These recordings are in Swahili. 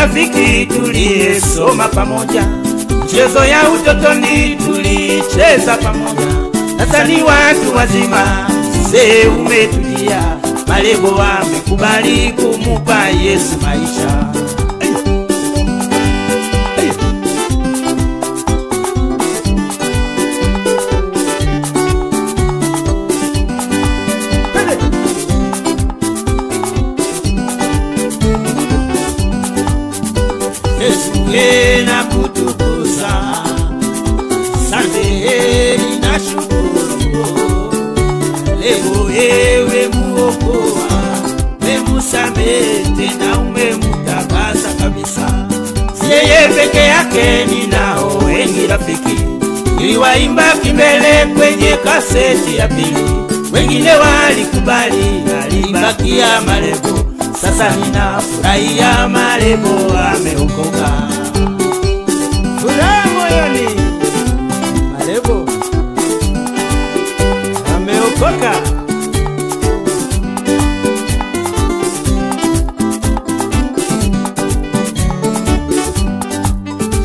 urafiki tuliyesoma pamoja, mchezo ya utotoni tulicheza pamoja. Sasa ni watu wazima, mzee umetulia, Malebo amekubali kumupa Yesu maisha. Yesu na kutukuza, asante na shukuru. Leo ewe muokoa, umemusamehe tena umemutakasa kabisa. Si yeye peke yake, ninao wengi rafiki, niliwaimba kimbele kwenye kaseti ya pili. Wengine walikubali, alibakia Malebo. Sasa ninafurahia Malebo ameokoka. Furaha moyoni, Malebo ameokoka.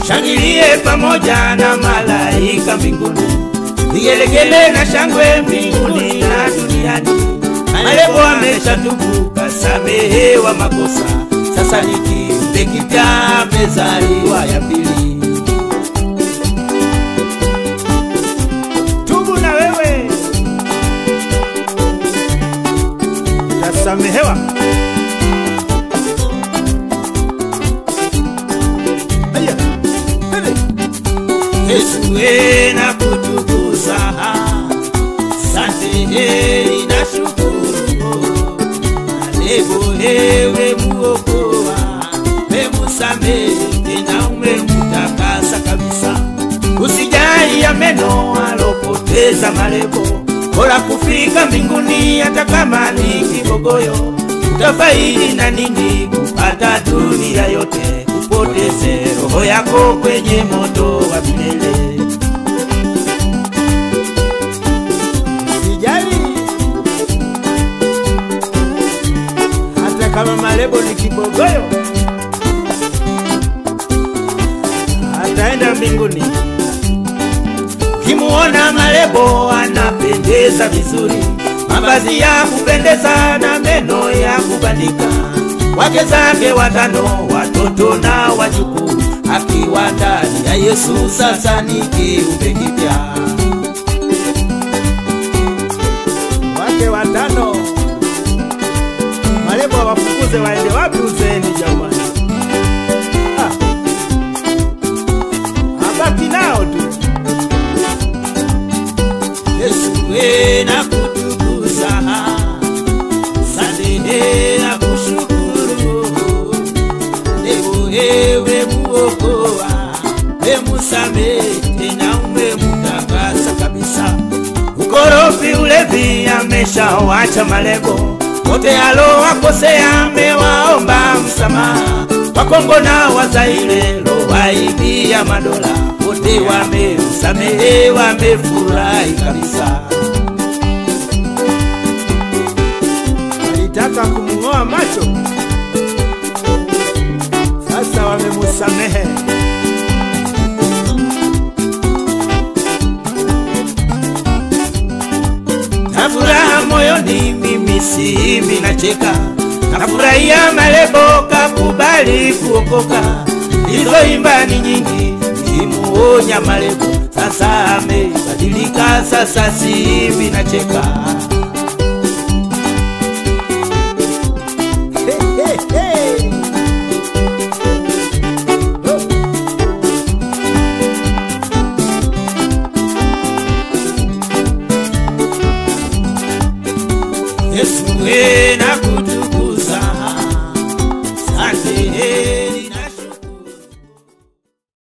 Shangilie pamoja na malaika mbinguni, vigelegele na shangwe mbinguni na duniani. Malebo ameshatubu, kasamehewa makosa. Sasa ni kiumbe kipya, amezaliwa ya pili. Tubu na wewe, utasamehewa. Yesu na kutukuza, asante na shukuru. Malebo ewe muokoa, umemusamehe tena umemutakasa kabisa. Usijali ya meno alopoteza Malebo, bora kufika mbinguni hata kama ni kibogoyo. Utafaidi na nini kupata dunia yote, upoteze roho yako kwenye moto wa milele. Usijali hata kama Malebo ni kibogoyo, ataenda mbinguni. Kimuona Malebo anapendeza vizuri, mavazi ya kupendeza na meno ya kubandika. Wake zake 5, watoto na wajukuu, akiwa ndani ya Yesu sasa ni kiumbe kipya. Wake 5, Malebo wafukuze waende wapi uzeeni jamani? Abaki nao tu. Yesu na kutukuza, asante na kushukuru. Leo ewe muokoa, umemusamehe tena umemutakasa kabisa. Ukorofi ulevi ameshawacha Malebo, wote alowakosea amewaomba msamaha. Wakongo na Wazaire lowaibia madola, wote wamesamehe, wamefurahi kabisa. Walitaka kumng'oa macho, sasa wamemusamehe. Na furaha moyoni mimi siimbi nacheka, nafurahia Malebo kakubali kuokoka. Hizo imba ni nyingi, nimuonya Malebo, sasa amebadilika, sasa siimbi nacheka. Yesu na kutukuza,